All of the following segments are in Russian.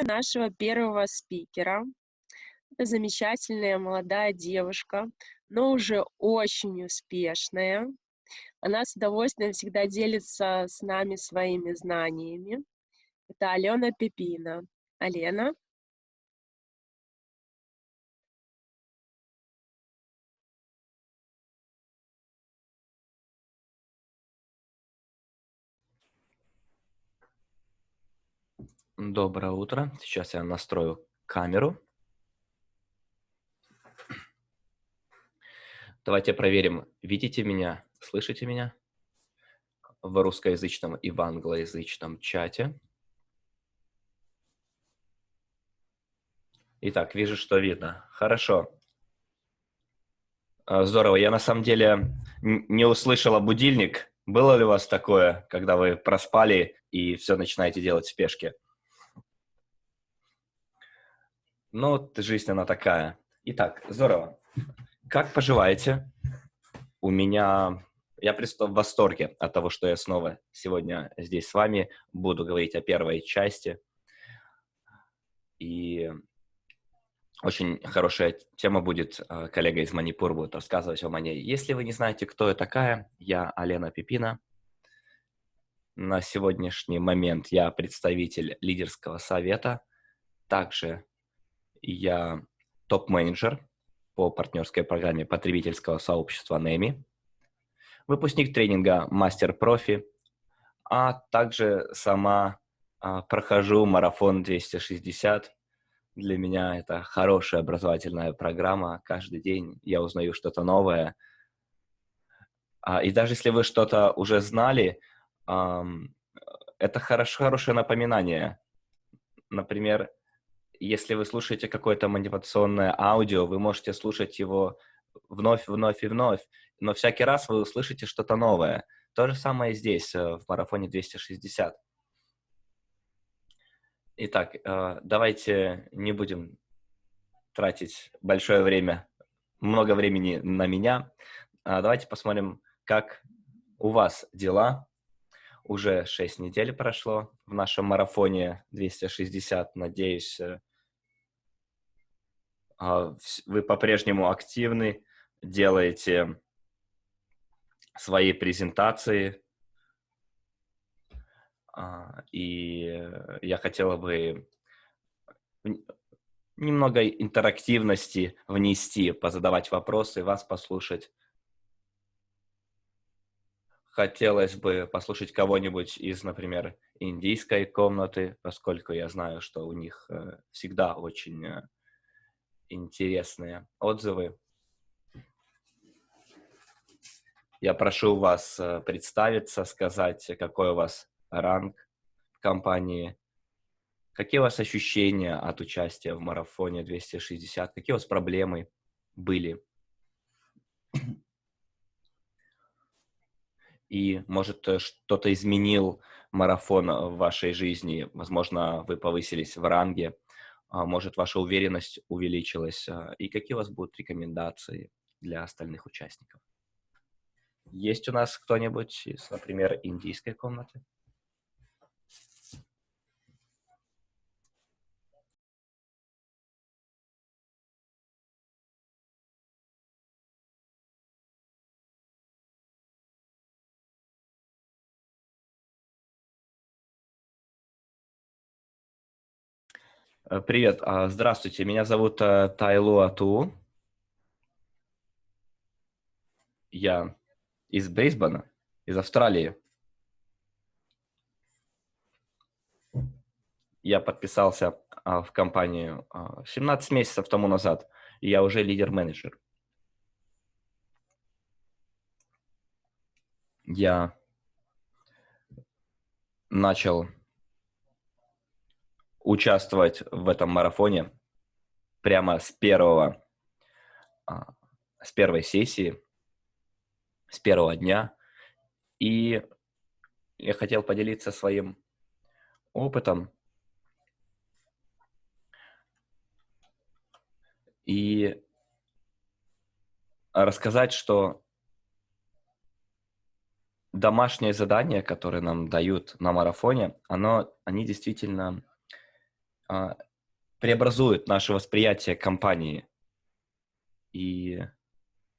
Нашего первого спикера. Это замечательная молодая девушка, но уже очень успешная. Она с удовольствием всегда делится с нами своими знаниями. Это Алена Пипина. Алена. Доброе утро. Сейчас я настрою камеру. Давайте проверим, видите меня, слышите меня в русскоязычном и в англоязычном чате. Итак, вижу, что видно. Хорошо. Здорово. Я на самом деле не услышала будильник. Было ли у вас такое, когда вы проспали и все начинаете делать в спешке? Ну, жизнь она такая. Итак, здорово. Как поживаете? Я просто в восторге от того, что я снова сегодня здесь с вами, буду говорить о первой части. И очень хорошая тема будет, коллега из Манипур будет рассказывать вам о ней. Если вы не знаете, кто я такая, я Алена Пипина. На сегодняшний момент я представитель лидерского совета. Также я топ-менеджер по партнерской программе потребительского сообщества NEMI, выпускник тренинга «Мастер-профи», а также прохожу марафон 260. Для меня это хорошая образовательная программа. Каждый день я узнаю что-то новое. И даже если вы что-то уже знали, ам, это хорошее напоминание. Например, если вы слушаете какое-то мотивационное аудио, вы можете слушать его вновь, вновь и вновь, но всякий раз вы услышите что-то новое. То же самое здесь, в марафоне 260. Итак, давайте не будем тратить много времени на меня. Давайте посмотрим, как у вас дела. Уже 6 недель прошло в нашем марафоне 260. Надеюсь, вы по-прежнему активны, делаете свои презентации. И я хотела бы немного интерактивности внести, позадавать вопросы, вас послушать. Хотелось бы послушать кого-нибудь из, например, индийской комнаты, поскольку я знаю, что у них всегда очень интересные отзывы. Я прошу вас представиться, сказать, какой у вас ранг в компании, какие у вас ощущения от участия в марафоне 260, какие у вас проблемы были. И, может, что-то изменил марафон в вашей жизни. Возможно, вы повысились в ранге, может, ваша уверенность увеличилась. И какие у вас будут рекомендации для остальных участников? Есть у нас кто-нибудь из, например, индийской комнаты? Привет, здравствуйте, меня зовут Тайлу Ату. Я из Брисбена, из Австралии. Я подписался в компанию 17 месяцев тому назад, и я уже лидер-менеджер. Я начал участвовать в этом марафоне прямо с первой сессии, с первого дня. И я хотел поделиться своим опытом и рассказать, что домашние задания, которые нам дают на марафоне, они действительно преобразуют наше восприятие компании. И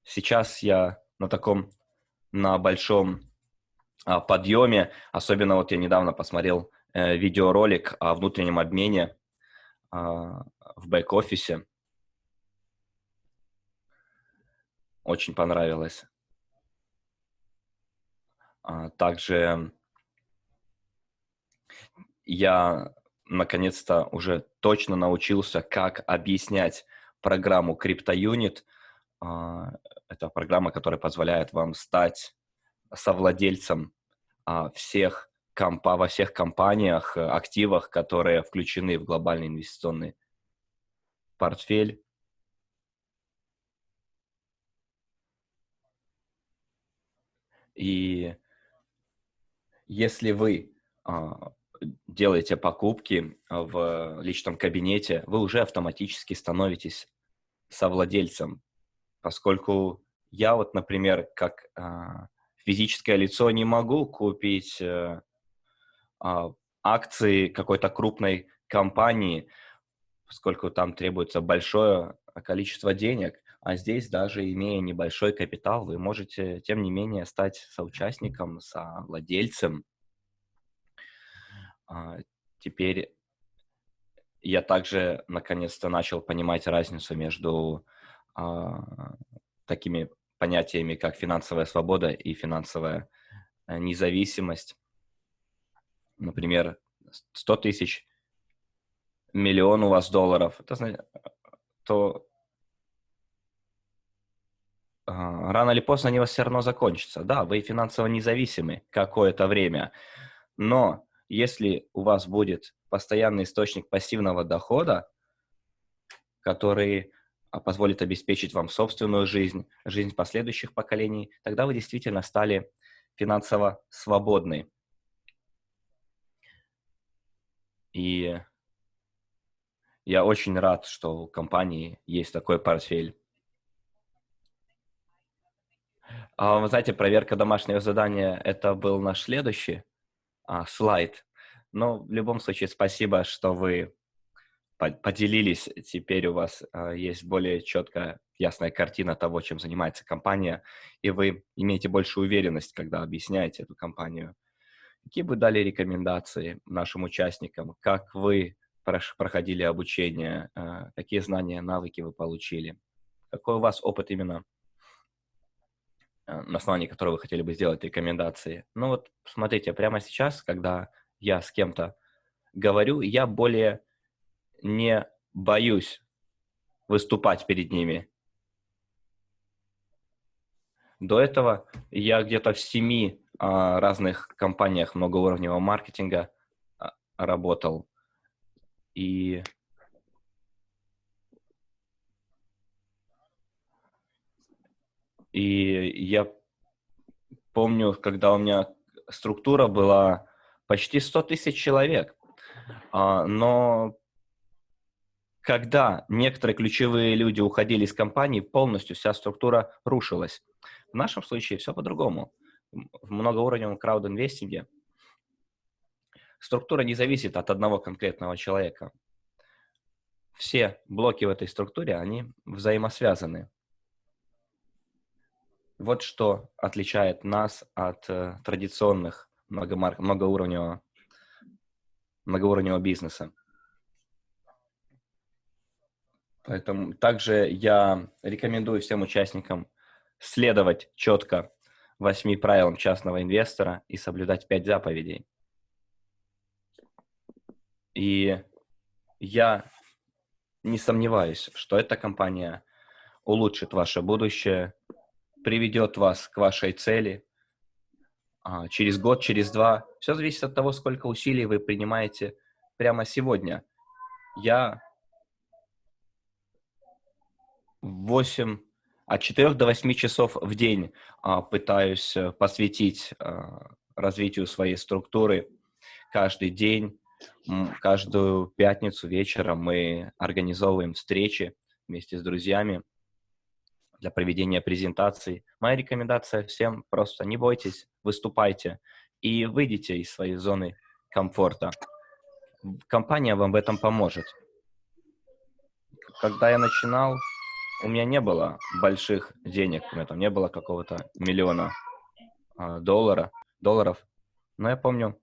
сейчас я на большом подъеме. Особенно вот я недавно посмотрел видеоролик о внутреннем обмене в бэк-офисе. Очень понравилось. Также я наконец-то уже точно научился, как объяснять программу CryptoUnit. Это программа, которая позволяет вам стать совладельцем во всех компаниях, активах, которые включены в глобальный инвестиционный портфель. И если вы делаете покупки в личном кабинете, вы уже автоматически становитесь совладельцем, поскольку я вот, например, как физическое лицо не могу купить акции какой-то крупной компании, поскольку там требуется большое количество денег, а здесь, даже имея небольшой капитал, вы можете, тем не менее, стать соучастником, совладельцем. Теперь я также наконец-то начал понимать разницу между такими понятиями, как финансовая свобода и финансовая независимость. Например, 100 тысяч, миллион у вас долларов, то рано или поздно они у вас все равно закончатся. Да, вы финансово независимы какое-то время, но если у вас будет постоянный источник пассивного дохода, который позволит обеспечить вам собственную жизнь, жизнь последующих поколений, тогда вы действительно стали финансово свободны. И я очень рад, что у компании есть такой портфель. Вы знаете, проверка домашнего задания — это был наш следующий слайд. Но в любом случае спасибо, что вы поделились. Теперь у вас есть более четкая, ясная картина того, чем занимается компания, и вы имеете большую уверенность, когда объясняете эту компанию. Какие бы дали рекомендации нашим участникам, как вы проходили обучение, какие знания, навыки вы получили, какой у вас опыт именно, на основании которого вы хотели бы сделать рекомендации. Ну вот, смотрите, прямо сейчас, когда я с кем-то говорю, я более не боюсь выступать перед ними. До этого я где-то в 7 разных компаниях многоуровневого маркетинга работал. И я помню, когда у меня структура была почти 100 тысяч человек, но когда некоторые ключевые люди уходили из компании, полностью вся структура рушилась. В нашем случае все по-другому. В многоуровневом краудинвестинге структура не зависит от одного конкретного человека. Все блоки в этой структуре, они взаимосвязаны. Вот что отличает нас от традиционных многоуровневого бизнеса. Поэтому также я рекомендую всем участникам следовать четко 8 правилам частного инвестора и соблюдать 5 заповедей. И я не сомневаюсь, что эта компания улучшит ваше будущее, приведет вас к вашей цели через год, через 2. Все зависит от того, сколько усилий вы принимаете прямо сегодня. Я от 4 до 8 часов в день пытаюсь посвятить развитию своей структуры. Каждый день, каждую пятницу вечером мы организовываем встречи вместе с друзьями для проведения презентаций. Моя рекомендация всем: просто не бойтесь, выступайте и выйдите из своей зоны комфорта. компания вам в этом поможет. Когда я начинал, у меня не было больших денег, у меня там не было какого-то миллиона долларов. Но я помню,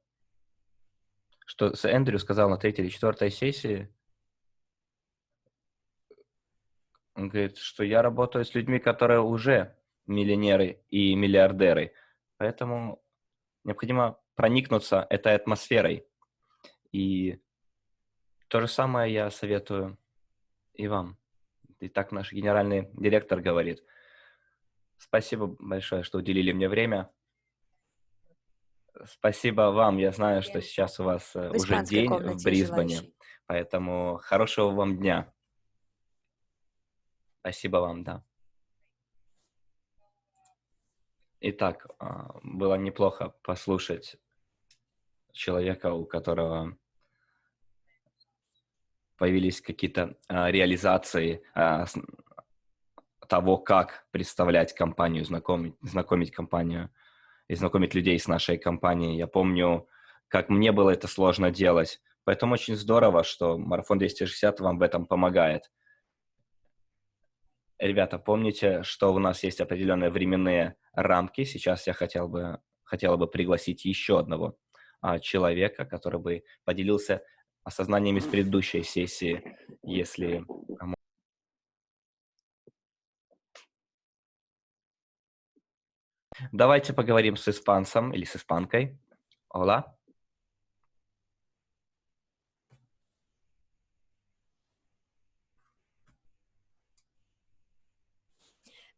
что Эндрю сказал на третьей или четвертой сессии, он говорит, что я работаю с людьми, которые уже миллионеры и миллиардеры. Поэтому необходимо проникнуться этой атмосферой. И то же самое я советую и вам. И так наш генеральный директор говорит. Спасибо большое, что уделили мне время. Спасибо вам. Я знаю, что сейчас у вас В уже испанской день в комнате Брисбене, желающий. поэтому хорошего вам дня. Спасибо вам, да. Итак, было неплохо послушать человека, у которого появились какие-то реализации того, как представлять компанию, знакомить компанию и знакомить людей с нашей компанией. Я помню, как мне было это сложно делать. Поэтому очень здорово, что Марафон 260 вам в этом помогает. Ребята, помните, что у нас есть определенные временные рамки. Сейчас я хотела бы пригласить еще одного человека, который бы поделился осознаниями с предыдущей сессии, если... Давайте поговорим с испанцем или с испанкой. Hola.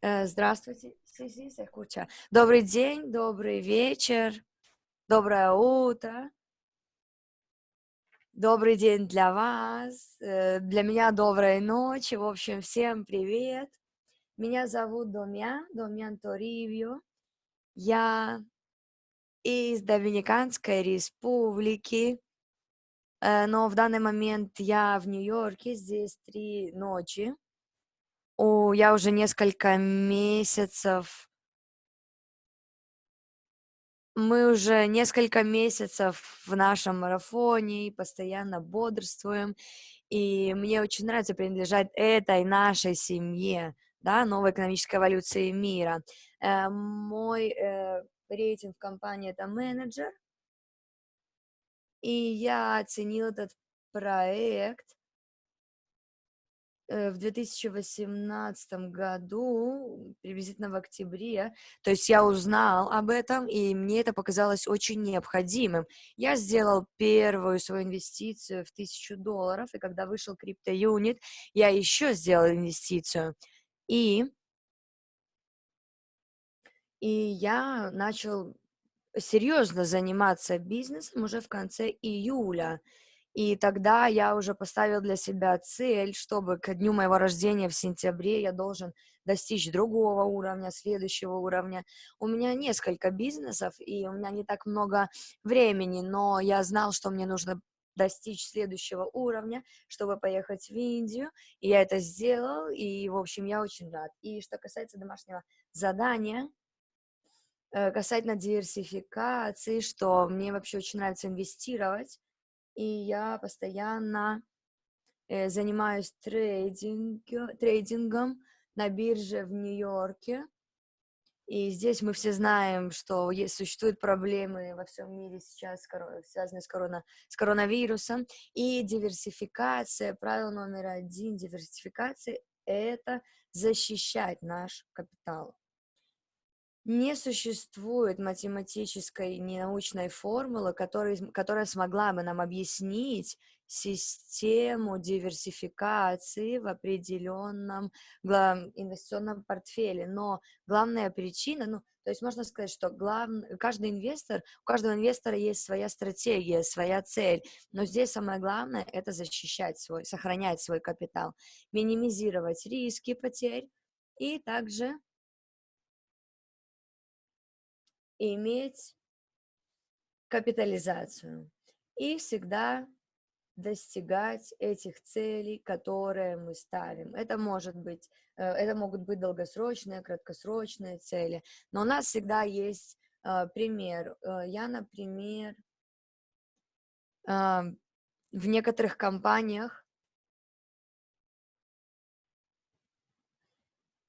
Здравствуйте, sí, se escucha. Добрый день, добрый вечер, доброе утро. Добрый день для вас, для меня доброй ночи. В общем, всем привет. Меня зовут Домьян Торивио. Я из Доминиканской Республики, но в данный момент я в Нью-Йорке, здесь 3 ночи. Я уже несколько месяцев, мы уже несколько месяцев в нашем марафоне и постоянно бодрствуем. И мне очень нравится принадлежать этой нашей семье, да, новой экономической эволюции мира. Мой рейтинг в компании — это менеджер, и я оценил этот проект в 2018 году, приблизительно в октябре. То есть я узнал об этом, и мне это показалось очень необходимым. Я сделал первую свою инвестицию в $1000, и когда вышел CryptoUnit, я еще сделал инвестицию. И я начал серьезно заниматься бизнесом уже в конце июля. И тогда я уже поставил для себя цель, чтобы ко дню моего рождения в сентябре я должен достичь другого уровня, следующего уровня. У меня несколько бизнесов, и у меня не так много времени, но я знал, что мне нужно достичь следующего уровня, чтобы поехать в Индию, и я это сделал, и, в общем, я очень рад. И что касается домашнего задания, касательно диверсификации, что мне вообще очень нравится инвестировать, и я постоянно занимаюсь трейдингом на бирже в Нью-Йорке. И здесь мы все знаем, что существуют проблемы во всем мире сейчас, связанные с коронавирусом. И диверсификация, правило номер 1 диверсификации — это защищать наш капитал. Не существует математической ненаучной формулы, которая смогла бы нам объяснить систему диверсификации в определенном инвестиционном портфеле. Но главная причина, то есть можно сказать, что у каждого инвестора есть своя стратегия, своя цель. Но здесь самое главное — это сохранять свой капитал, минимизировать риски потерь и также иметь капитализацию и всегда достигать этих целей, которые мы ставим. Это могут быть долгосрочные, краткосрочные цели, но у нас всегда есть пример. Я, например, в некоторых компаниях.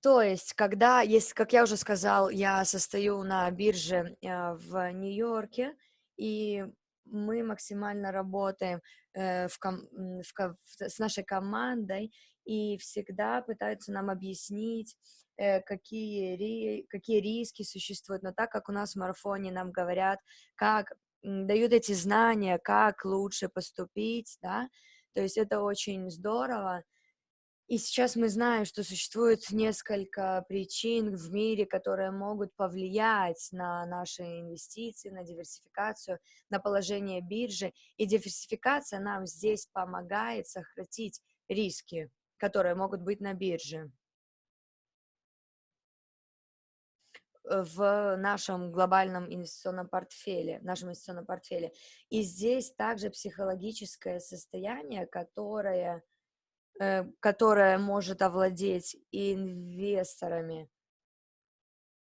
То есть, как я уже сказал, я состою на бирже в Нью-Йорке, и мы максимально работаем с нашей командой и всегда пытаются нам объяснить, какие риски существуют. Но так как у нас в марафоне нам говорят, дают эти знания, как лучше поступить, да, то есть это очень здорово. И сейчас мы знаем, что существует несколько причин в мире, которые могут повлиять на наши инвестиции, на диверсификацию, на положение биржи. И диверсификация нам здесь помогает сократить риски, которые могут быть на бирже. В нашем глобальном инвестиционном портфеле, И здесь также психологическое состояние, которая может овладеть инвесторами.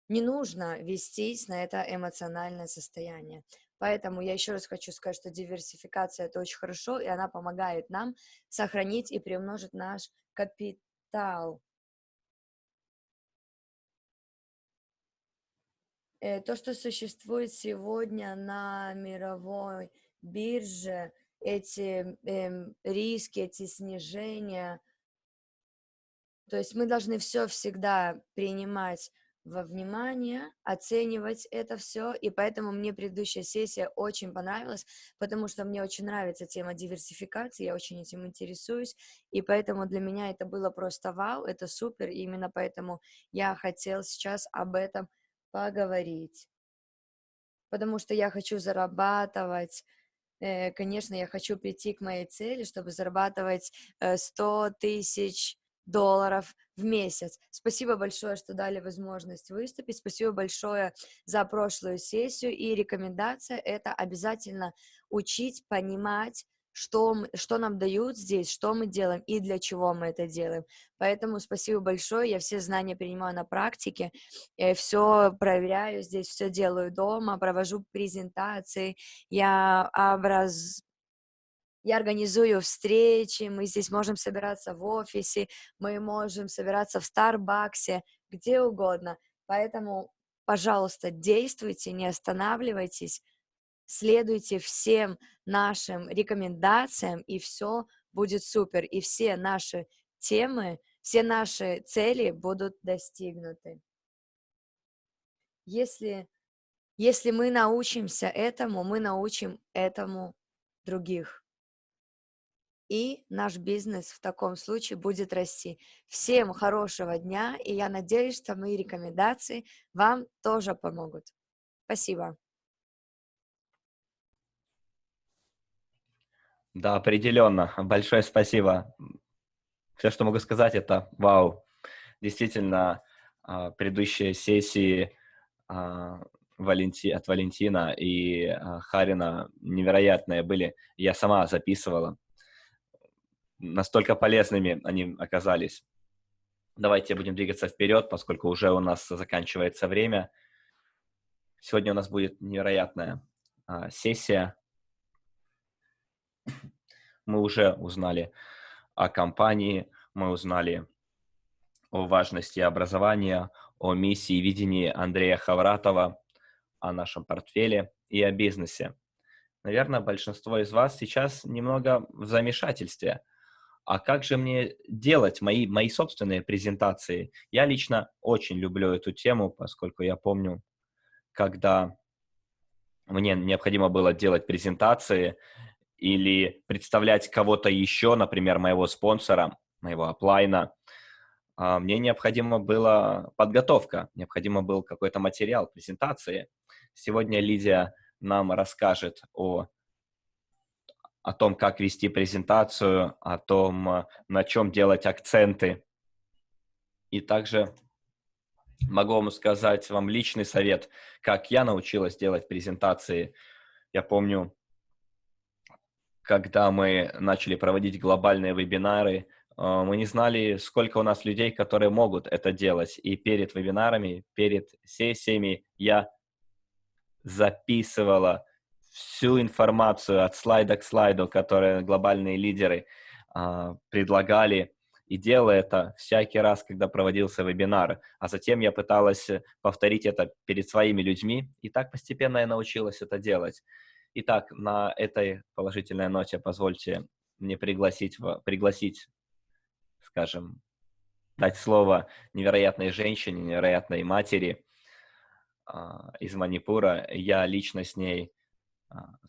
Не нужно вестись на это эмоциональное состояние. Поэтому я еще раз хочу сказать, что диверсификация – это очень хорошо, и она помогает нам сохранить и приумножить наш капитал. То, что существует сегодня на мировой бирже, эти риски, эти снижения, то есть мы должны все всегда принимать во внимание, оценивать это все, и поэтому мне предыдущая сессия очень понравилась, потому что мне очень нравится тема диверсификации, я очень этим интересуюсь, и поэтому для меня это было просто вау, это супер, и именно поэтому я хотел сейчас об этом поговорить, потому что я хочу зарабатывать. Конечно, я хочу прийти к моей цели, чтобы зарабатывать 100 тысяч долларов в месяц. Спасибо большое, что дали возможность выступить. Спасибо большое за прошлую сессию. И рекомендация – это обязательно учить, понимать, что нам дают здесь, что мы делаем и для чего мы это делаем. Поэтому спасибо большое. Я все знания принимаю на практике, все проверяю здесь, все делаю дома, провожу презентации, я организую встречи, мы здесь можем собираться в офисе, мы можем собираться в Старбаксе, где угодно. Поэтому, пожалуйста, действуйте, не останавливайтесь, следуйте всем нашим рекомендациям, и все будет супер. И все наши темы, все наши цели будут достигнуты. Если мы научимся этому, мы научим этому других. И наш бизнес в таком случае будет расти. Всем хорошего дня, и я надеюсь, что мои рекомендации вам тоже помогут. Спасибо. Да, определенно. Большое спасибо. Все, что могу сказать, это вау. Действительно, предыдущие сессии от Валентина и Харина невероятные были. Я сама записывала. Настолько полезными они оказались. Давайте будем двигаться вперед, поскольку уже у нас заканчивается время. Сегодня у нас будет невероятная сессия. Мы уже узнали о компании, мы узнали о важности образования, о миссии и видении Андрея Хавратова, о нашем портфеле и о бизнесе. Наверное, большинство из вас сейчас немного в замешательстве. А как же мне делать мои собственные презентации? Я лично очень люблю эту тему, поскольку я помню, когда мне необходимо было делать презентации или представлять кого-то еще, например, моего спонсора, моего аплайна, мне необходима была подготовка, необходимо был какой-то материал презентации. Сегодня Лидия нам расскажет о том, как вести презентацию, о том, на чем делать акценты. И также могу вам сказать вам личный совет, как я научилась делать презентации. Я помню, когда мы начали проводить глобальные вебинары, мы не знали, сколько у нас людей, которые могут это делать. И перед вебинарами, перед сессиями я записывала всю информацию от слайда к слайду, которые глобальные лидеры предлагали, и делала это всякий раз, когда проводился вебинар. А затем я пыталась повторить это перед своими людьми, и так постепенно я научилась это делать. Итак, на этой положительной ноте позвольте мне пригласить, скажем, дать слово невероятной женщине, невероятной матери из Манипура. Я лично с ней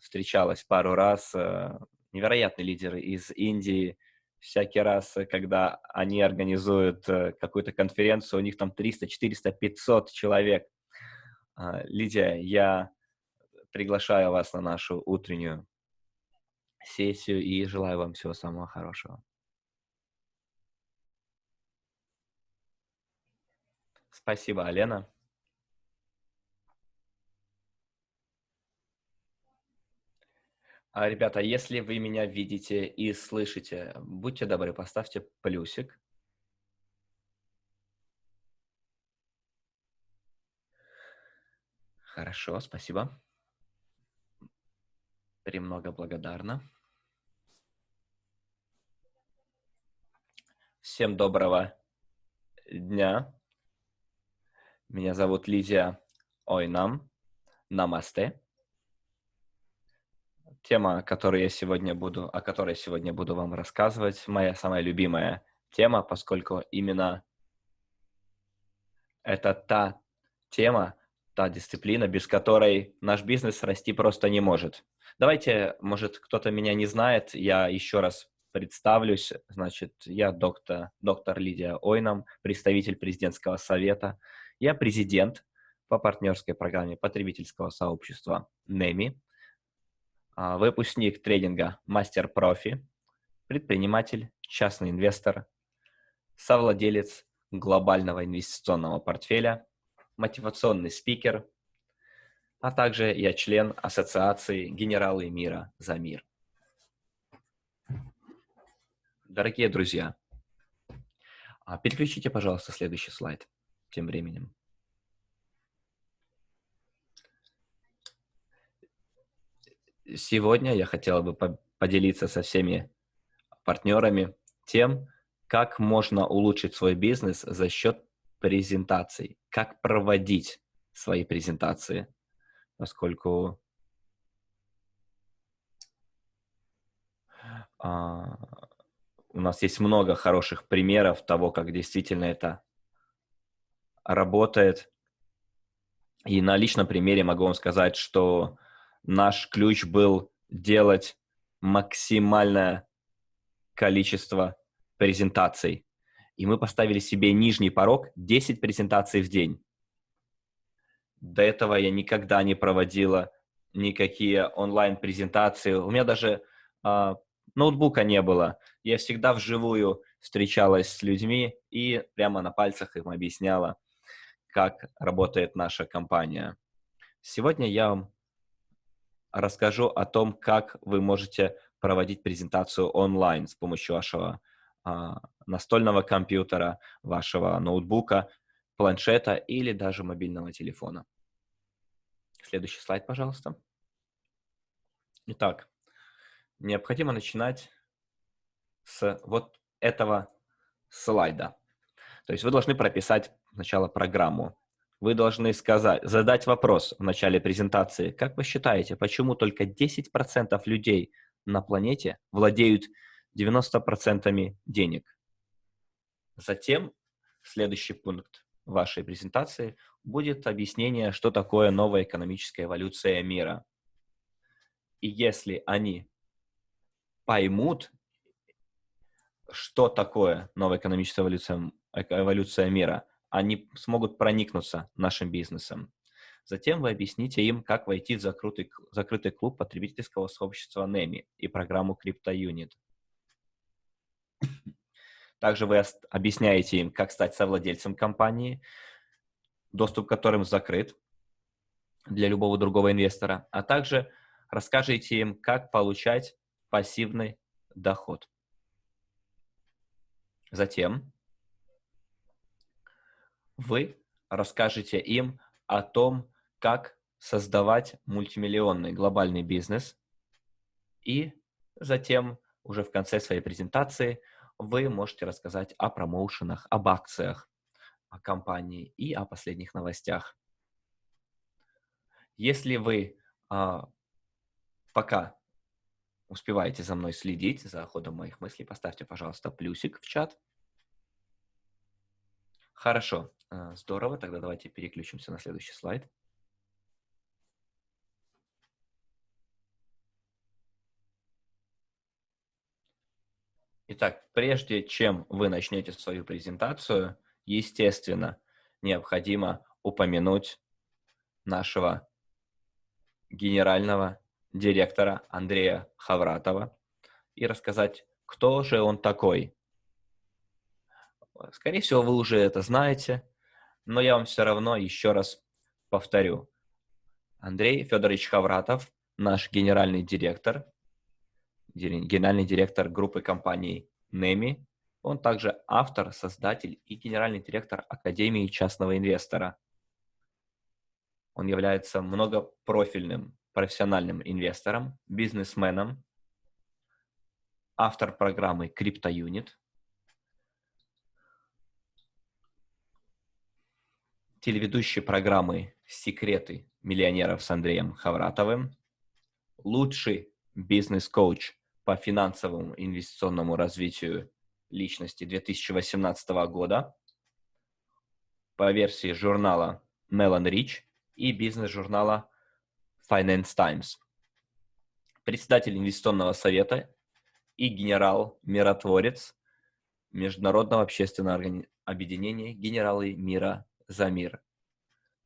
встречалась пару раз. Невероятные лидеры из Индии. Всякий раз, когда они организуют какую-то конференцию, у них там 300, 400, 500 человек. Лидия, я приглашаю вас на нашу утреннюю сессию и желаю вам всего самого хорошего. Спасибо, Алена. Ребята, если вы меня видите и слышите, будьте добры, поставьте плюсик. Хорошо, спасибо. Премного благодарна. Всем доброго дня. Меня зовут Лидия Ойнам. Намасте. Тема, о которой я сегодня буду вам рассказывать, моя самая любимая тема, поскольку именно это та тема, та дисциплина, без которой наш бизнес расти просто не может. Давайте, может, кто-то меня не знает, я еще раз представлюсь. Значит, я доктор Лидия Ойнам, представитель президентского совета. Я президент по партнерской программе потребительского сообщества NEMI, выпускник тренинга «Мастер-профи», предприниматель, частный инвестор, совладелец глобального инвестиционного портфеля, мотивационный спикер, а также я член Ассоциации «Генералы мира за мир». Дорогие друзья, переключите, пожалуйста, следующий слайд тем временем. Сегодня я хотел бы поделиться со всеми партнерами тем, как можно улучшить свой бизнес за счет презентаций, как проводить свои презентации, поскольку у нас есть много хороших примеров того, как действительно это работает. И на личном примере могу вам сказать, что наш ключ был делать максимальное количество презентаций. И мы поставили себе нижний порог 10 презентаций в день. До этого я никогда не проводила никакие онлайн-презентации. У меня даже ноутбука не было. Я всегда вживую встречалась с людьми и прямо на пальцах им объясняла, как работает наша компания. Сегодня я вам расскажу о том, как вы можете проводить презентацию онлайн с помощью вашего настольного компьютера, вашего ноутбука, планшета или даже мобильного телефона. Следующий слайд, пожалуйста. Итак, необходимо начинать с вот этого слайда. То есть вы должны прописать сначала программу. Вы должны задать вопрос в начале презентации. Как вы считаете, почему только 10% людей на планете владеют 90% денег? Затем следующий пункт вашей презентации будет объяснение, что такое новая экономическая эволюция мира. И если они поймут, что такое новая экономическая эволюция мира, они смогут проникнуться нашим бизнесом. Затем вы объясните им, как войти в закрытый клуб потребительского сообщества NEMI и программу CryptoUnit. Также вы объясняете им, как стать совладельцем компании, доступ к которым закрыт для любого другого инвестора, а также расскажите им, как получать пассивный доход. Затем вы расскажете им о том, как создавать мультимиллионный глобальный бизнес. И затем, уже в конце своей презентации, вы можете рассказать о промоушенах, об акциях, о компании и о последних новостях. Если вы пока успеваете за мной следить, за ходом моих мыслей, поставьте, пожалуйста, плюсик в чат. Хорошо, здорово. Тогда давайте переключимся на следующий слайд. Итак, прежде чем вы начнете свою презентацию, естественно, необходимо упомянуть нашего генерального директора Андрея Хавратова и рассказать, кто же он такой. Скорее всего, вы уже это знаете, но я вам все равно еще раз повторю. Андрей Федорович Хавратов, наш генеральный директор группы компаний NEMI. Он также автор, создатель и генеральный директор Академии частного инвестора. Он является многопрофильным профессиональным инвестором, бизнесменом, автор программы CryptoUnit, телеведущий программы «Секреты миллионеров» с Андреем Хавратовым, лучший бизнес-коуч по финансовому инвестиционному развитию личности 2018 года по версии журнала Mellon Rich и бизнес-журнала Finance Times, председатель инвестиционного совета и генерал-миротворец Международного общественного объединения «Генералы мира за мир».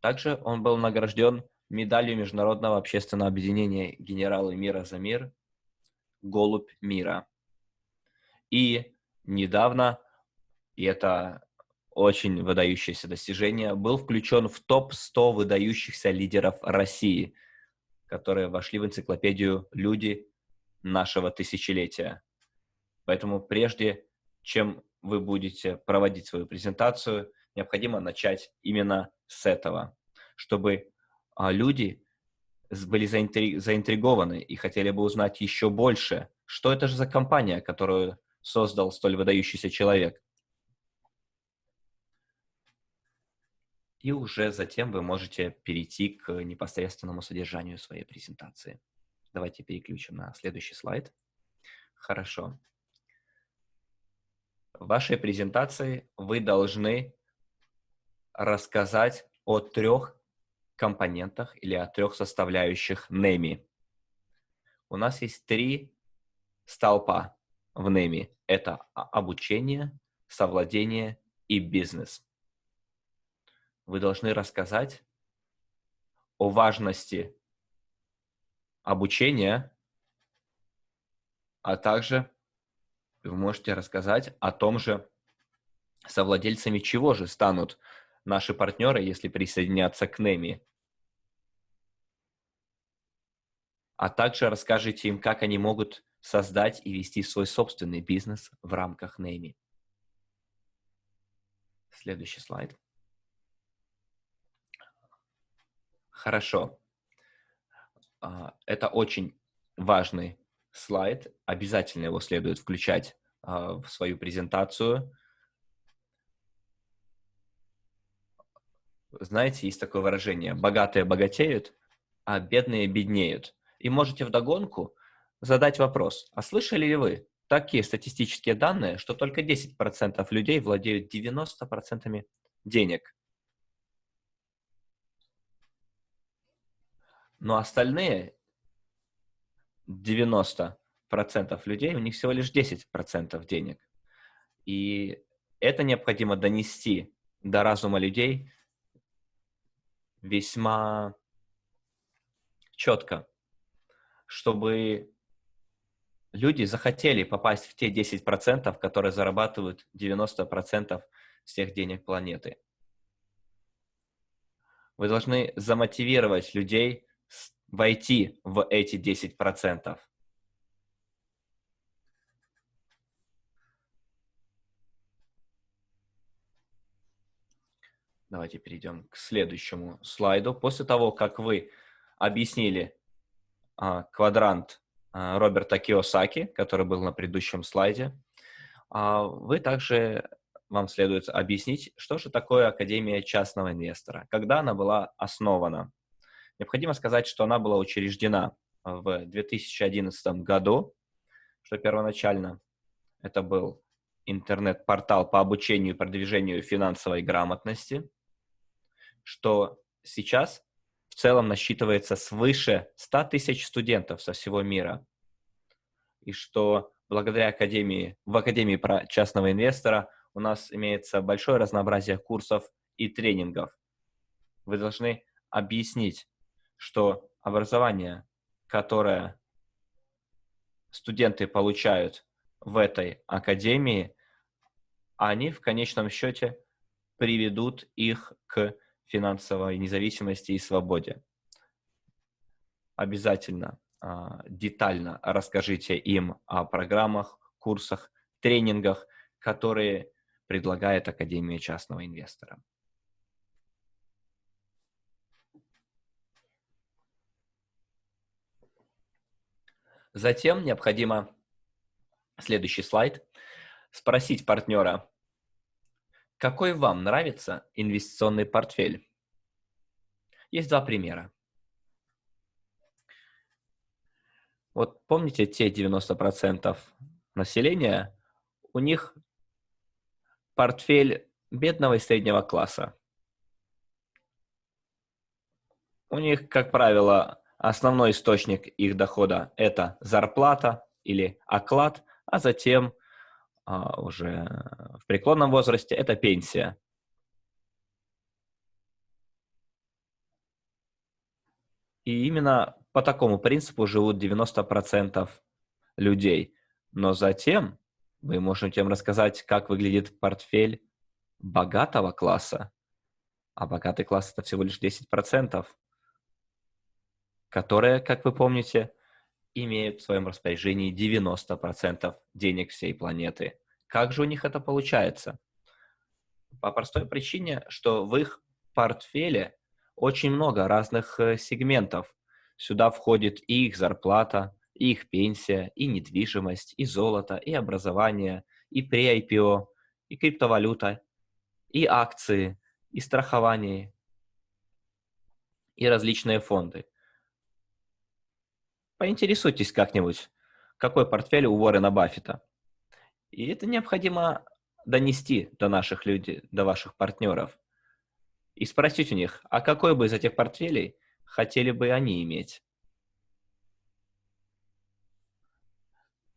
Также он был награжден медалью Международного общественного объединения «Генералы мира за мир» «Голубь мира». И недавно, и это очень выдающееся достижение, был включен в топ-100 выдающихся лидеров России, которые вошли в энциклопедию «Люди нашего тысячелетия». Поэтому прежде чем вы будете проводить свою презентацию, необходимо начать именно с этого, чтобы люди были заинтригованы и хотели бы узнать еще больше, что это же за компания, которую создал столь выдающийся человек. И уже затем вы можете перейти к непосредственному содержанию своей презентации. Давайте переключим на следующий слайд. Хорошо. В вашей презентации вы должны рассказать о 3 компонентах или о 3 составляющих NEMI. У нас есть 3 столпа в NEMI. Это обучение, совладение и бизнес. Вы должны рассказать о важности обучения, а также вы можете рассказать о том же, совладельцами чего же станут наши партнеры, если присоединятся к NEMI. А также расскажите им, как они могут создать и вести свой собственный бизнес в рамках NEMI. Следующий слайд. Хорошо. Это очень важный слайд. Обязательно его следует включать в свою презентацию. Знаете, есть такое выражение: богатые богатеют, а бедные беднеют. И можете вдогонку задать вопрос: а слышали ли вы такие статистические данные, что только 10% людей владеют 90% денег? Но остальные 90% людей, у них всего лишь 10% денег. И это необходимо донести до разума людей весьма четко, чтобы люди захотели попасть в те 10%, которые зарабатывают 90% всех денег планеты. Вы должны замотивировать людей войти в эти 10%. Давайте перейдем к следующему слайду. После того, как вы объяснили квадрант Роберта Кийосаки, который был на предыдущем слайде, вам следует объяснить, что же такое Академия частного инвестора, когда она была основана. Необходимо сказать, что она была учреждена в 2011 году, что первоначально это был интернет-портал по обучению и продвижению финансовой грамотности, что сейчас в целом насчитывается свыше 100 тысяч студентов со всего мира, и что благодаря Академии частного инвестора у нас имеется большое разнообразие курсов и тренингов. Вы должны объяснить, что образование, которое студенты получают в этой академии, они в конечном счете приведут их к финансовой независимости и свободе. Обязательно детально расскажите им о программах, курсах, тренингах, которые предлагает Академия частного инвестора. Затем необходимо, следующий слайд, спросить партнера, какой вам нравится инвестиционный портфель. Есть два примера. Вот помните те 90% населения, у них портфель бедного и среднего класса. У них, как правило, основной источник их дохода – это зарплата или оклад, а затем уже в преклонном возрасте это пенсия. И именно по такому принципу живут 90% людей. Но затем вы можете им рассказать, как выглядит портфель богатого класса. А богатый класс – это всего лишь 10%, которые, как вы помните, имеют в своем распоряжении 90% денег всей планеты. Как же у них это получается? По простой причине, что в их портфеле очень много разных сегментов. Сюда входит и их зарплата, и их пенсия, и недвижимость, и золото, и образование, и pre-IPO, и криптовалюта, и акции, и страхование, и различные фонды. Поинтересуйтесь как-нибудь, какой портфель у Уоррена Баффета. И это необходимо донести до наших людей, до ваших партнеров. И спросить у них, а какой бы из этих портфелей хотели бы они иметь?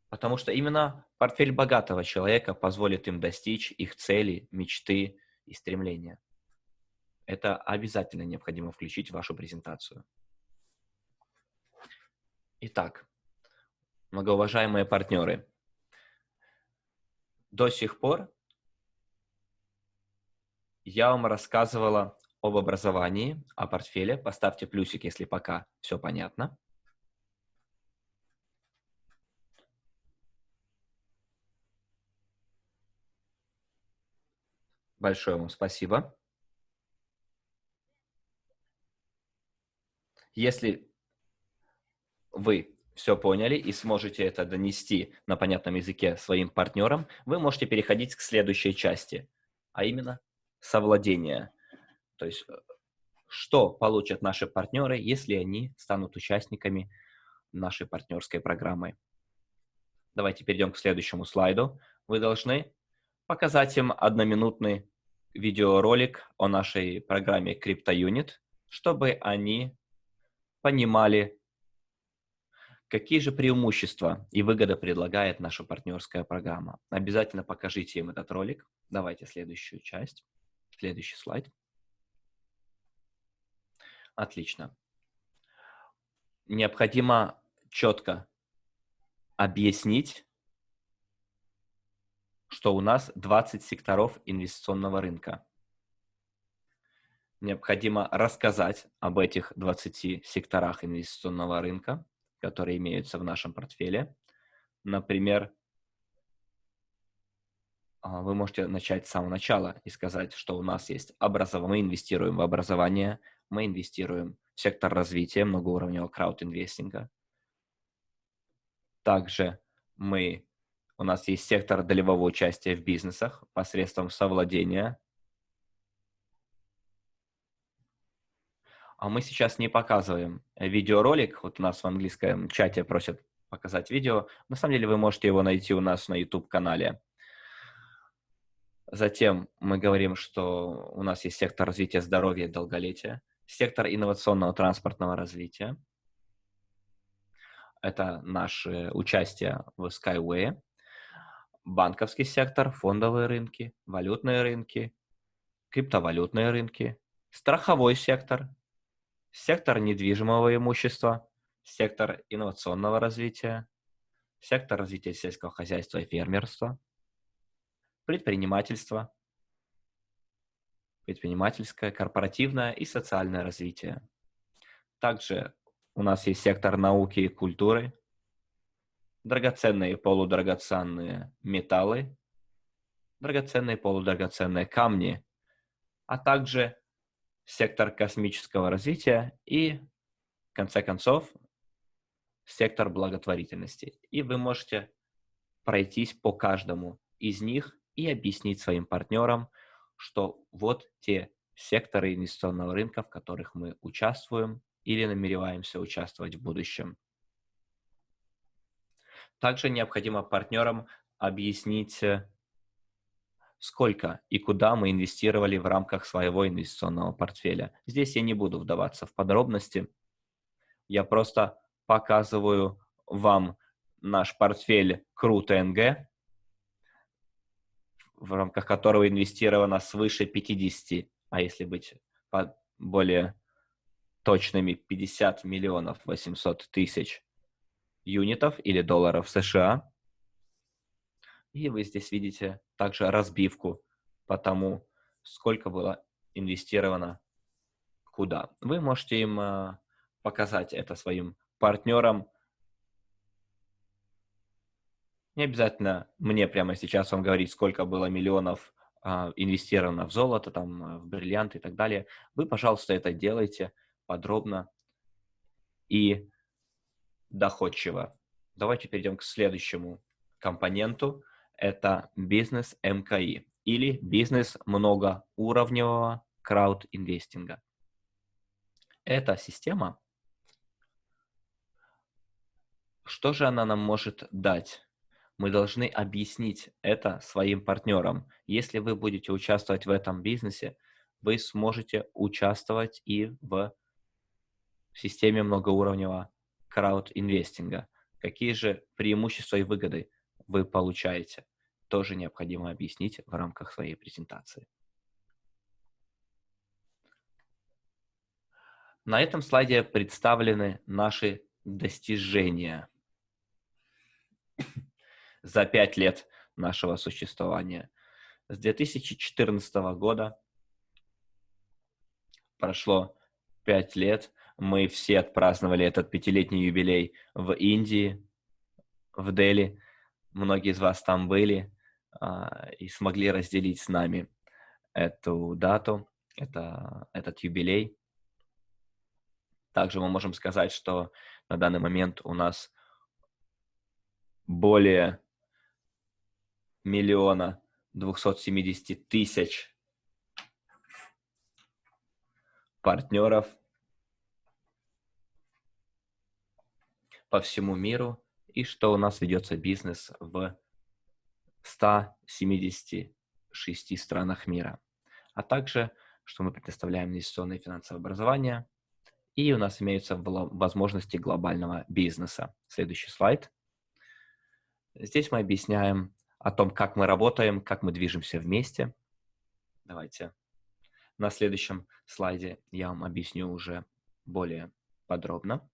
Потому что именно портфель богатого человека позволит им достичь их целей, мечты и стремления. Это обязательно необходимо включить в вашу презентацию. Итак, многоуважаемые партнеры, до сих пор я вам рассказывала об образовании, о портфеле. Поставьте плюсик, если пока все понятно. Большое вам спасибо. Если вы все поняли и сможете это донести на понятном языке своим партнерам, вы можете переходить к следующей части, а именно совладение. То есть, что получат наши партнеры, если они станут участниками нашей партнерской программы. Давайте перейдем к следующему слайду. Вы должны показать им одноминутный видеоролик о нашей программе CryptoUnit, чтобы они понимали, какие же преимущества и выгоды предлагает наша партнерская программа. Обязательно покажите им этот ролик. Давайте следующую часть, следующий слайд. Отлично. Необходимо четко объяснить, что у нас 20 секторов инвестиционного рынка. Необходимо рассказать об этих 20 секторах инвестиционного рынка, которые имеются в нашем портфеле. Например, вы можете начать с самого начала и сказать, что у нас есть образование, мы инвестируем в образование, мы инвестируем сектор развития многоуровневого краудинвестинга. Также у нас есть сектор долевого участия в бизнесах посредством совладения. А мы сейчас не показываем видеоролик. Вот у нас в английском чате просят показать видео. На самом деле вы можете его найти у нас на YouTube-канале. Затем мы говорим, что у нас есть сектор развития здоровья и долголетия, сектор инновационного транспортного развития. Это наше участие в Skyway. Банковский сектор, фондовые рынки, валютные рынки, криптовалютные рынки, страховой сектор, сектор недвижимого имущества, сектор инновационного развития, сектор развития сельского хозяйства и фермерства, предпринимательство, предпринимательское, корпоративное и социальное развитие. Также у нас есть сектор науки и культуры, драгоценные и полудрагоценные металлы, драгоценные и полудрагоценные камни, а также сектор космического развития и, в конце концов, сектор благотворительности. И вы можете пройтись по каждому из них и объяснить своим партнерам, что вот те секторы инвестиционного рынка, в которых мы участвуем или намереваемся участвовать в будущем. Также необходимо партнерам объяснить, сколько и куда мы инвестировали в рамках своего инвестиционного портфеля. Здесь я не буду вдаваться в подробности. Я просто показываю вам наш портфель КРУ-ТНГ, в рамках которого инвестировано свыше 50, а если быть более точными, 50 миллионов 800 тысяч юнитов или долларов США. И вы здесь видите также разбивку по тому, сколько было инвестировано куда. Вы можете им показать это своим партнерам. Не обязательно мне прямо сейчас вам говорить, сколько было миллионов инвестировано в золото, там, в бриллианты и так далее. Вы, пожалуйста, это делайте подробно и доходчиво. Давайте перейдем к следующему компоненту. Это бизнес МКИ или бизнес многоуровневого краудинвестинга. Эта система, что же она нам может дать? Мы должны объяснить это своим партнерам. Если вы будете участвовать в этом бизнесе, вы сможете участвовать и в системе многоуровневого краудинвестинга. Какие же преимущества и выгоды вы получаете, тоже необходимо объяснить в рамках своей презентации. На этом слайде представлены наши достижения за 5 лет нашего существования. С 2014 года прошло 5 лет. Мы все отпраздновали этот 5-летний юбилей в Индии, в Дели. Многие из вас там были и смогли разделить с нами эту дату, этот юбилей. Также мы можем сказать, что на данный момент у нас более 1 270 000 партнеров по всему миру, и что у нас ведется бизнес в 176 странах мира, а также, что мы предоставляем инвестиционное и финансовое образование, и у нас имеются возможности глобального бизнеса. Следующий слайд. Здесь мы объясняем о том, как мы работаем, как мы движемся вместе. Давайте на следующем слайде я вам объясню уже более подробно.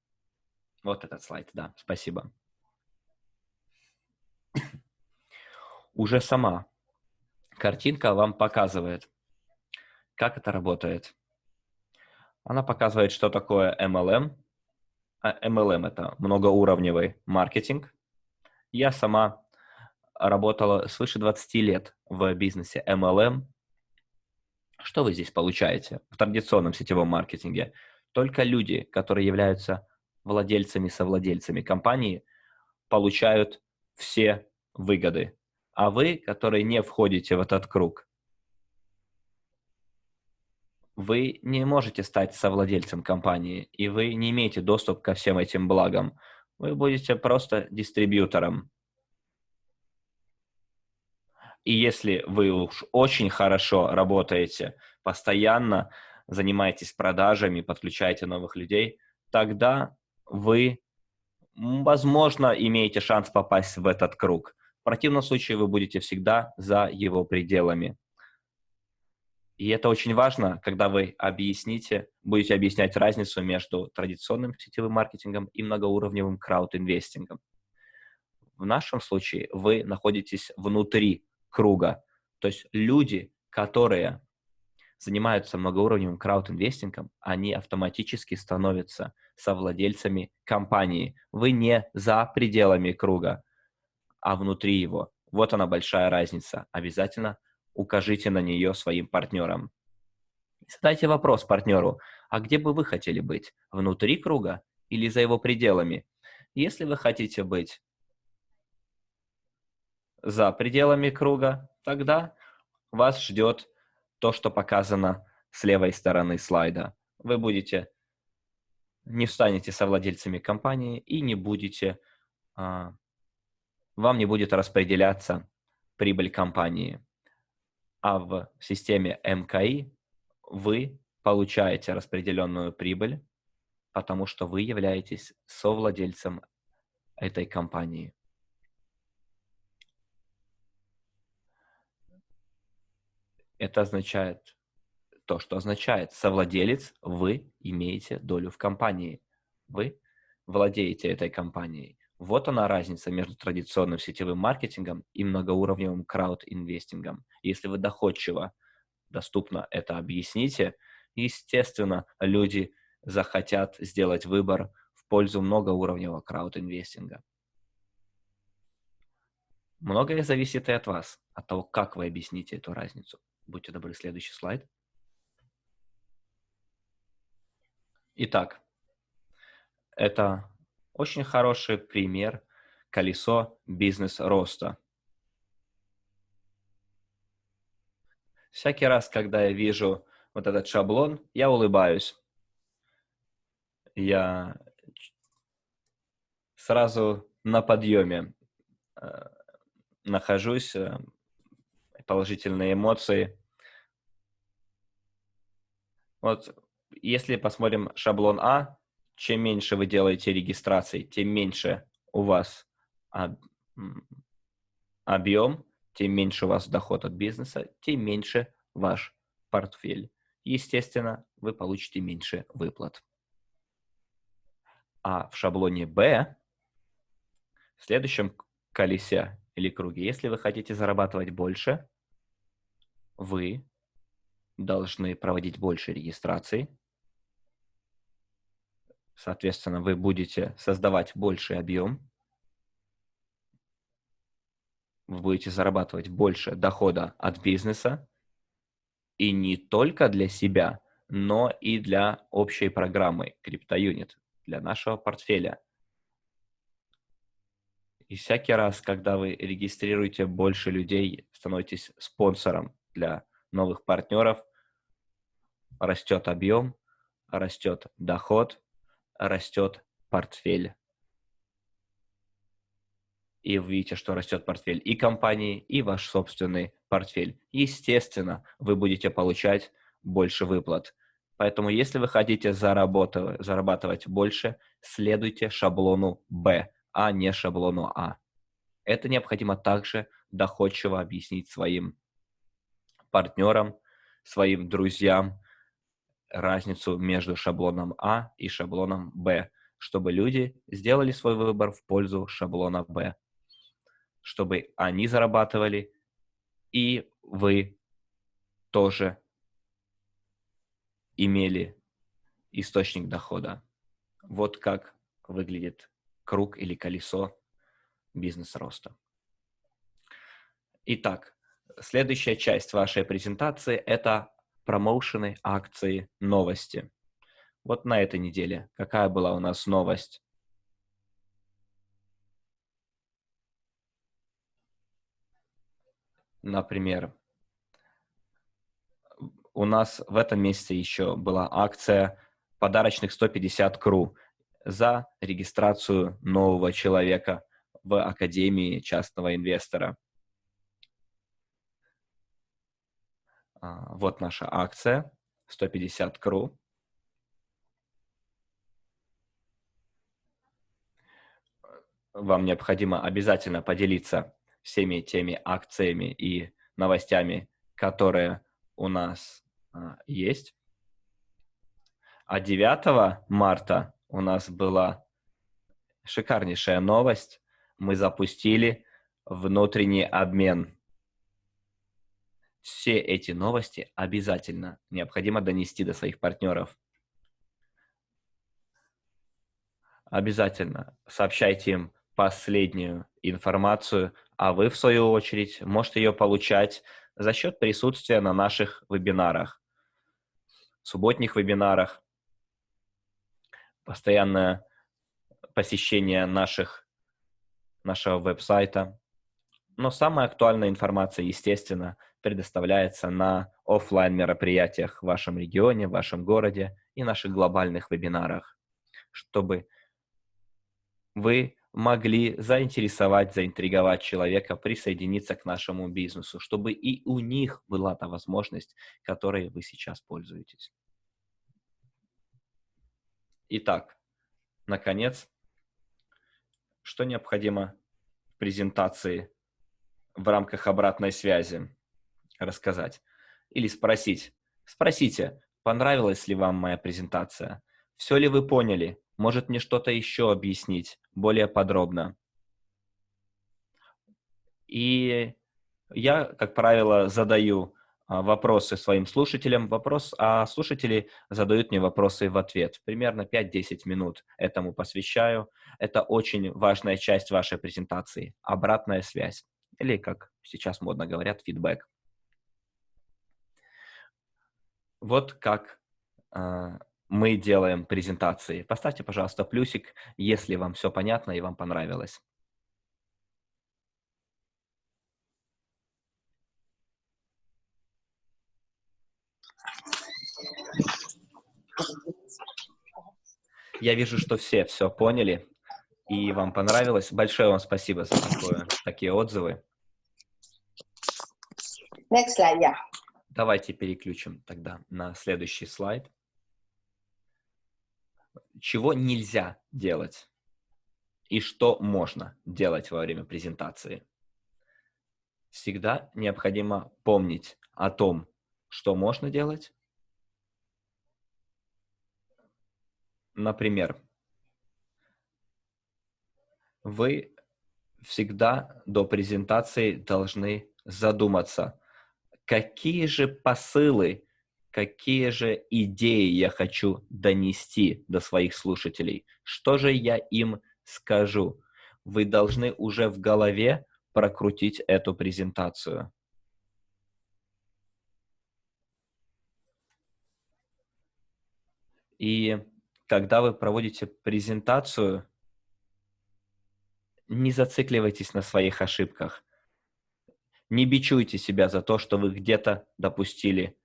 Вот этот слайд, да, спасибо. Уже сама картинка вам показывает, как это работает. Она показывает, что такое MLM. MLM – это многоуровневый маркетинг. Я сама работала свыше 20 лет в бизнесе MLM. Что вы здесь получаете в традиционном сетевом маркетинге? Только люди, которые являются владельцами-совладельцами компании, получают все выгоды. А вы, которые не входите в этот круг, вы не можете стать совладельцем компании, и вы не имеете доступ ко всем этим благам. Вы будете просто дистрибьютором. И если вы уж очень хорошо работаете, постоянно занимаетесь продажами, подключаете новых людей, тогда вы, возможно, имеете шанс попасть в этот круг. В противном случае вы будете всегда за его пределами. И это очень важно, когда вы будете объяснять разницу между традиционным сетевым маркетингом и многоуровневым крауд-инвестингом. В нашем случае вы находитесь внутри круга. То есть люди, которые занимаются многоуровневым крауд-инвестингом, они автоматически становятся совладельцами компании. Вы не за пределами круга, а внутри его. Вот она большая разница. Обязательно укажите на нее своим партнерам. Задайте вопрос партнеру, а где бы вы хотели быть? Внутри круга или за его пределами? Если вы хотите быть за пределами круга, тогда вас ждет то, что показано с левой стороны слайда. Вы не станете совладельцами компании и вам не будет распределяться прибыль компании. А в системе МКИ вы получаете распределенную прибыль, потому что вы являетесь совладельцем этой компании. Это означает то, что означает совладелец, вы имеете долю в компании. Вы владеете этой компанией. Вот она разница между традиционным сетевым маркетингом и многоуровневым крауд-инвестингом. Если вы доступно это объясните, естественно, люди захотят сделать выбор в пользу многоуровневого крауд-инвестинга. Многое зависит и от вас, от того, как вы объясните эту разницу. Будьте добры, следующий слайд. Итак, это очень хороший пример колесо бизнес-роста. Всякий раз, когда я вижу вот этот шаблон, я улыбаюсь. Я сразу на подъеме нахожусь, положительные эмоции. Вот если посмотрим шаблон А, чем меньше вы делаете регистраций, тем меньше у вас объем, тем меньше у вас доход от бизнеса, тем меньше ваш портфель. Естественно, вы получите меньше выплат. А в шаблоне Б, в следующем колесе или круге, если вы хотите зарабатывать больше, вы должны проводить больше регистраций. Соответственно, вы будете создавать больший объем. Вы будете зарабатывать больше дохода от бизнеса. И не только для себя, но и для общей программы CryptoUnit, для нашего портфеля. И всякий раз, когда вы регистрируете больше людей, становитесь спонсором для новых партнеров, растет объем, растет доход, растет портфель. И вы видите, что растет портфель и компании, и ваш собственный портфель. Естественно, вы будете получать больше выплат. Поэтому, если вы хотите зарабатывать больше, следуйте шаблону Б, а не шаблону А. Это необходимо также доходчиво объяснить своим партнерам, своим друзьям разницу между шаблоном А и шаблоном Б, чтобы люди сделали свой выбор в пользу шаблона Б, чтобы они зарабатывали, и вы тоже имели источник дохода. Вот как выглядит круг или колесо бизнес-роста. Итак, следующая часть вашей презентации – это промоушены, акции, новости. Вот на этой неделе какая была у нас новость? Например, у нас в этом месяце еще была акция подарочных 150 КРУ за регистрацию нового человека в Академии частного инвестора. Вот наша акция 150 КРУ. Вам необходимо обязательно поделиться всеми теми акциями и новостями, которые у нас есть. А 9 марта у нас была шикарнейшая новость. Мы запустили внутренний обмен. Все эти новости обязательно необходимо донести до своих партнеров. Обязательно сообщайте им последнюю информацию, а вы, в свою очередь, можете ее получать за счет присутствия на наших вебинарах, субботних вебинарах, постоянное посещение нашего веб-сайта. Но самая актуальная информация, естественно, предоставляется на офлайн мероприятиях в вашем регионе, в вашем городе и наших глобальных вебинарах, чтобы вы могли заинтриговать человека присоединиться к нашему бизнесу, чтобы и у них была та возможность, которой вы сейчас пользуетесь. Итак, наконец, что необходимо в презентации в рамках обратной связи рассказать или спросить? Спросите, понравилась ли вам моя презентация? Все ли вы поняли? Может мне что-то еще объяснить более подробно? И я, как правило, задаю вопросы своим слушателям, а слушатели задают мне вопросы в ответ. Примерно 5-10 минут этому посвящаю. Это очень важная часть вашей презентации. Обратная связь. Или, как сейчас модно говорят, фидбэк. Вот как мы делаем презентации. Поставьте, пожалуйста, плюсик, если вам все понятно и вам понравилось. Я вижу, что все поняли и вам понравилось. Большое вам спасибо за такие отзывы. Next slide, yeah. Давайте переключим тогда на следующий слайд. Чего нельзя делать и что можно делать во время презентации? Всегда необходимо помнить о том, что можно делать. Например, вы всегда до презентации должны задуматься, какие же посылы, какие же идеи я хочу донести до своих слушателей, что же я им скажу. Вы должны уже в голове прокрутить эту презентацию. И когда вы проводите презентацию, не зацикливайтесь на своих ошибках. Не бичуйте себя за то, что вы где-то допустили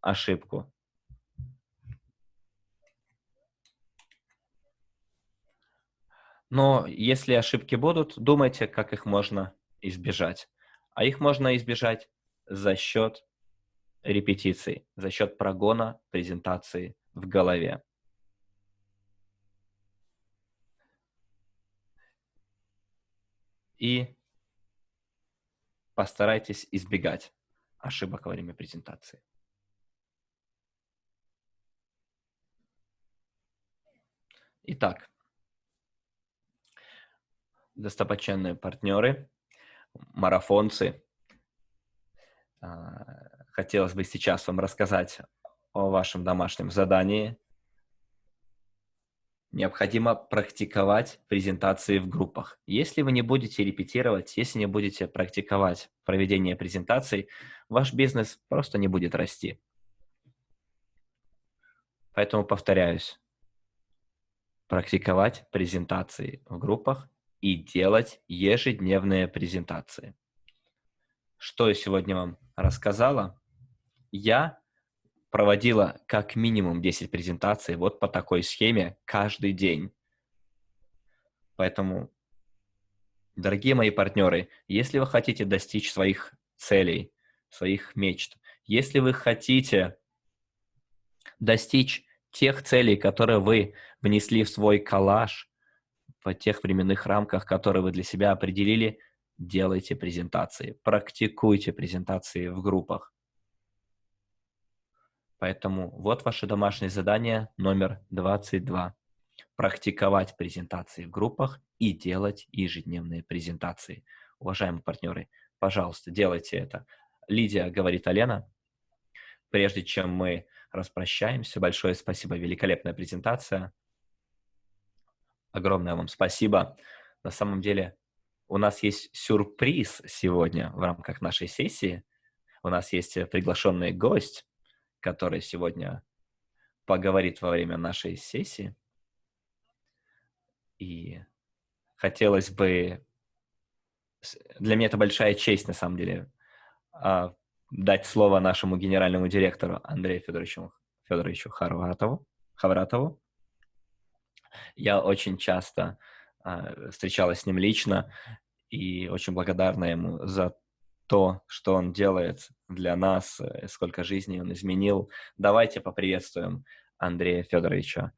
ошибку. Но если ошибки будут, думайте, как их можно избежать. А их можно избежать за счет репетиций, за счет прогона презентации в голове. И постарайтесь избегать ошибок во время презентации. Итак, достопочтенные партнеры, марафонцы, хотелось бы сейчас вам рассказать о вашем домашнем задании. Необходимо практиковать презентации в группах. Если вы не будете репетировать, если не будете практиковать проведение презентаций, ваш бизнес просто не будет расти. Поэтому повторяюсь. Практиковать презентации в группах и делать ежедневные презентации. Что я сегодня вам рассказала? Я проводила как минимум 10 презентаций вот по такой схеме каждый день. Поэтому, дорогие мои партнеры, если вы хотите достичь своих целей, своих мечт, если вы хотите достичь тех целей, которые вы внесли в свой коллаж, в тех временных рамках, которые вы для себя определили, делайте презентации, практикуйте презентации в группах. Поэтому вот ваше домашнее задание номер 22. Практиковать презентации в группах и делать ежедневные презентации. Уважаемые партнеры, пожалуйста, делайте это. Лидия говорит, Алена, прежде чем мы распрощаемся, большое спасибо, великолепная презентация. Огромное вам спасибо. На самом деле у нас есть сюрприз сегодня в рамках нашей сессии. У нас есть приглашенный гость, который сегодня поговорит во время нашей сессии. И хотелось бы... Для меня это большая честь, на самом деле, дать слово нашему генеральному директору Андрею Федоровичу Хавратову. Я очень часто встречалась с ним лично и очень благодарна ему за то, что он делает для нас, сколько жизней он изменил. Давайте поприветствуем Андрея Федоровича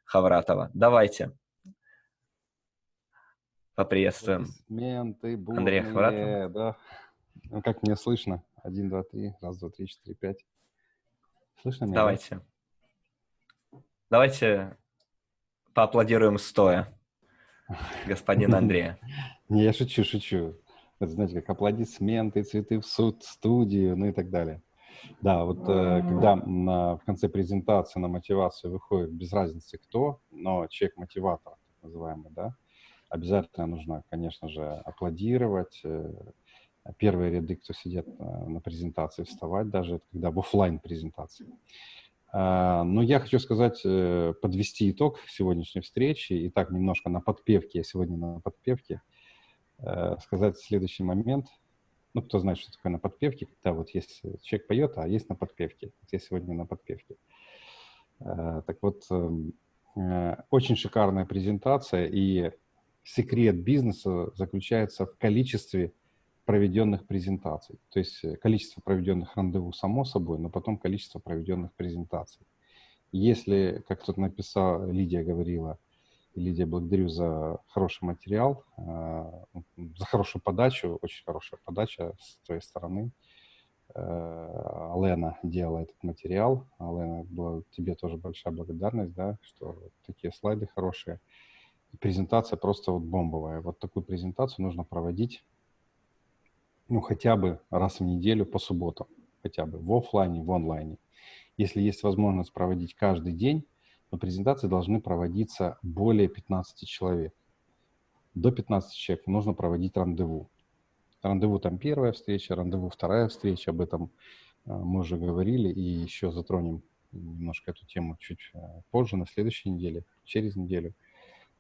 Хавратова. Давайте поприветствуем Андрея Хавратова. Да. Ну, как меня слышно? 1, 2, 3. Раз, два, три, 4, 5. Слышно меня? Давайте. Да? Давайте поаплодируем стоя господина Андрея. Не, я шучу. Это, знаете, как аплодисменты, цветы в студию, ну и так далее. Да, вот когда в конце презентации на мотивацию выходит, без разницы кто, но человек-мотиватор, так называемый, да, обязательно нужно, конечно же, аплодировать. Первые ряды, кто сидит на презентации, вставать даже, когда в офлайн презентации. Но я хочу сказать, подвести итог сегодняшней встречи. И так немножко на подпевке, я сегодня на подпевке, сказать следующий момент. Ну, кто знает, что такое на подпевке, когда вот есть человек поет, а есть на подпевке. Вот я сегодня на подпевке. Так вот, очень шикарная презентация, и секрет бизнеса заключается в количестве проведенных презентаций. То есть количество проведенных рандеву само собой, но потом количество проведенных презентаций. Если, как кто-то написал, Лидия говорила, и, Лидия, благодарю за хороший материал, за хорошую подачу, очень хорошая подача с твоей стороны. Алена делала этот материал. Алена, тебе тоже большая благодарность, да, что такие слайды хорошие. Презентация просто вот бомбовая. Вот такую презентацию нужно проводить, ну, хотя бы раз в неделю по субботам, хотя бы в офлайне, в онлайне. Если есть возможность проводить каждый день, то презентации должны проводиться более 15 человек. До 15 человек нужно проводить рандеву. Рандеву там первая встреча, рандеву вторая встреча, об этом мы уже говорили и еще затронем немножко эту тему чуть позже, на следующей неделе, через неделю,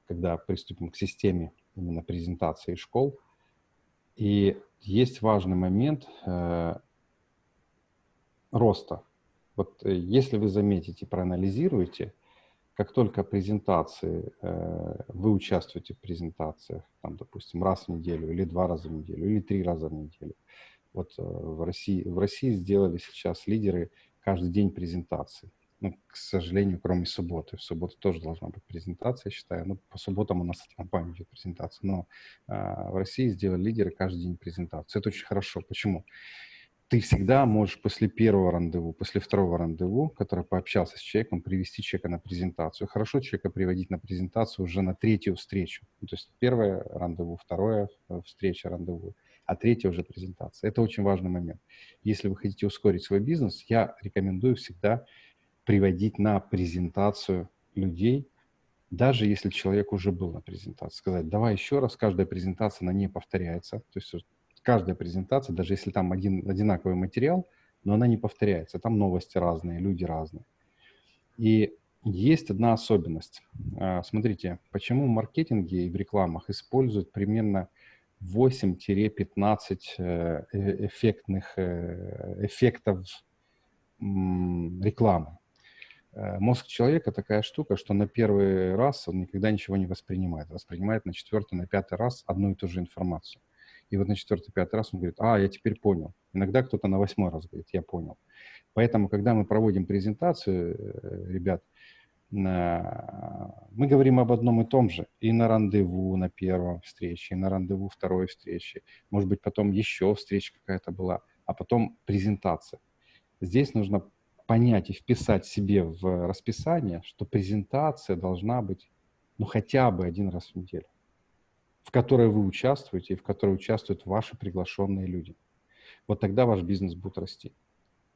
когда приступим к системе именно презентации школ. И есть важный момент роста. Вот если вы заметите, проанализируете, как только презентации, вы участвуете в презентациях, там, допустим, раз в неделю, или 2 раза в неделю, или 3 раза в неделю. Вот в России сделали сейчас лидеры каждый день презентации. Ну, к сожалению, кроме субботы. В субботу тоже должна быть презентация, я считаю. Ну, по субботам у нас в компании идет презентация. Но в России сделали лидеры каждый день презентацию. Это очень хорошо. Почему? Ты всегда можешь после первого рандеву, после второго рандеву, который пообщался с человеком, привести человека на презентацию. Хорошо человека приводить на презентацию уже на третью встречу. Ну, то есть первое рандеву, вторая встреча рандеву, а третья уже презентация. Это очень важный момент. Если вы хотите ускорить свой бизнес, я рекомендую всегда приводить на презентацию людей, даже если человек уже был на презентации. Сказать, давай еще раз, каждая презентация на ней повторяется. То есть каждая презентация, даже если там одинаковый материал, но она не повторяется. Там новости разные, люди разные. И есть одна особенность. Смотрите, почему в маркетинге и в рекламах используют примерно 8-15 эффектов рекламы. Мозг человека такая штука, что на первый раз он никогда ничего не воспринимает. Воспринимает на четвертый, на пятый раз одну и ту же информацию. И вот на четвертый, пятый раз он говорит: я теперь понял. Иногда кто-то на 8-й раз говорит: я понял. Поэтому, когда мы проводим презентацию, ребят, мы говорим об одном и том же. И на рандеву на первом встрече, и на рандеву второй встречи. Может быть, потом еще встреча какая-то была, а потом презентация. Здесь нужно понять и вписать себе в расписание, что презентация должна быть хотя бы один раз в неделю, в которой вы участвуете и в которой участвуют ваши приглашенные люди. Вот тогда ваш бизнес будет расти.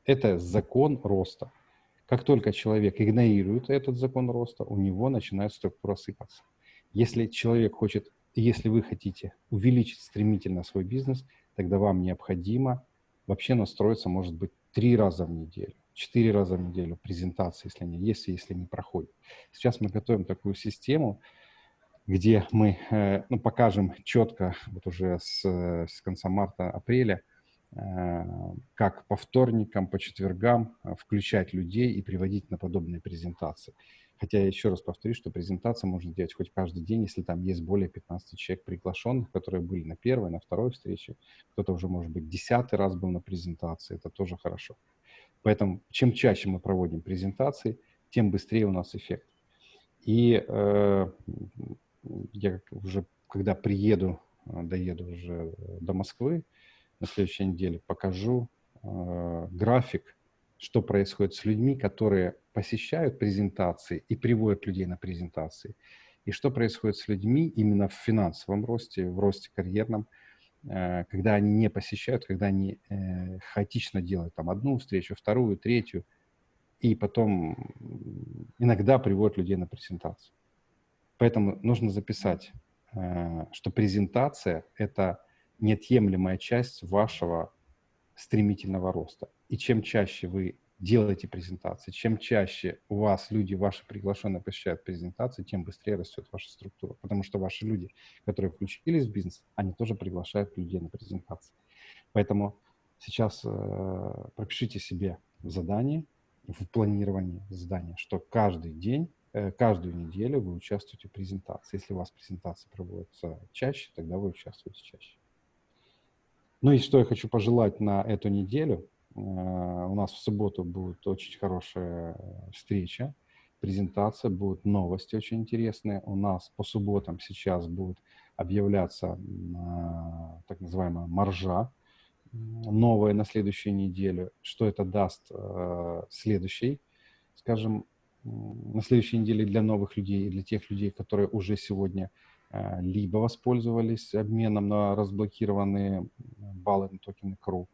Это закон роста. Как только человек игнорирует этот закон роста, у него начинает структура сыпаться. Если человек хочет, если вы хотите увеличить стремительно свой бизнес, тогда вам необходимо вообще настроиться, может быть, 3 раза в неделю, 4 раза в неделю презентации, если они есть, если не проходят. Сейчас мы готовим такую систему, где мы покажем четко, вот уже с конца марта-апреля, как по вторникам, по четвергам включать людей и приводить на подобные презентации. Хотя я еще раз повторюсь, что презентация можно делать хоть каждый день, если там есть более 15 человек приглашенных, которые были на первой, на второй встрече. Кто-то уже, может быть, 10-й раз был на презентации, это тоже хорошо. Поэтому чем чаще мы проводим презентации, тем быстрее у нас эффект. И я уже, когда доеду уже до Москвы, на следующей неделе покажу график, что происходит с людьми, которые посещают презентации и приводят людей на презентации, и что происходит с людьми именно в финансовом росте, в росте карьерном, когда они не посещают, когда они хаотично делают там одну встречу, вторую, третью, и потом иногда приводят людей на презентацию. Поэтому нужно записать, что презентация – это неотъемлемая часть вашего стремительного роста. И чем чаще вы делаете презентации, чем чаще у вас люди, ваши приглашенные, посещают презентации, тем быстрее растет ваша структура. Потому что ваши люди, которые включились в бизнес, они тоже приглашают людей на презентации. Поэтому сейчас пропишите себе задание в планировании задания, что каждый день, каждую неделю вы участвуете в презентации. Если у вас презентации проводятся чаще, тогда вы участвуете чаще. Ну и что я хочу пожелать на эту неделю. У нас в субботу будет очень хорошая встреча, презентация, будут новости очень интересные. У нас по субботам сейчас будет объявляться так называемая маржа, новое на следующую неделю. Что это даст следующей, скажем, на следующей неделе для новых людей и для тех людей, которые уже сегодня либо воспользовались обменом на разблокированные баллы на токены CRU,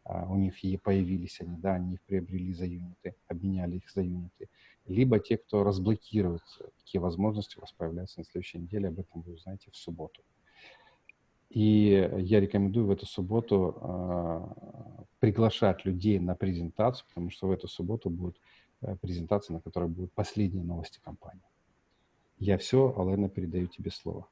у них и появились они, да, они их приобрели за юниты, обменяли их за юниты, либо те, кто разблокирует такие возможности, у вас появляются на следующей неделе, об этом вы узнаете в субботу. И я рекомендую в эту субботу приглашать людей на презентацию, потому что в эту субботу будет презентация, на которой будут последние новости компании. Я все, Алена, передаю тебе слово.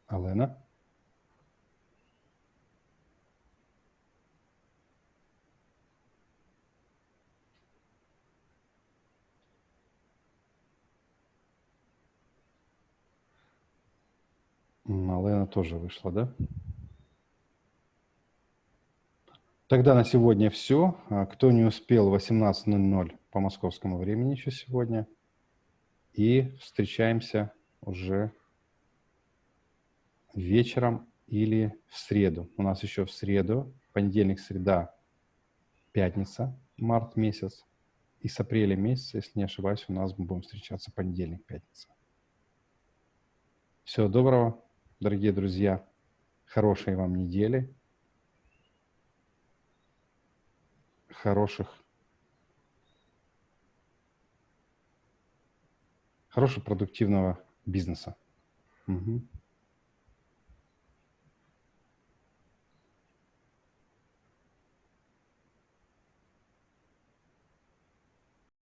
Алена? Алена тоже вышла, да? Тогда на сегодня все. Кто не успел, 18:00 по московскому времени еще сегодня. И встречаемся уже вечером или в среду. У нас еще в среду, понедельник, среда, пятница, март месяц. И с апреля месяца, если не ошибаюсь, у нас мы будем встречаться понедельник, пятница. Всего доброго, дорогие друзья. Хорошей вам недели. Хорошего продуктивного бизнеса. Мгм.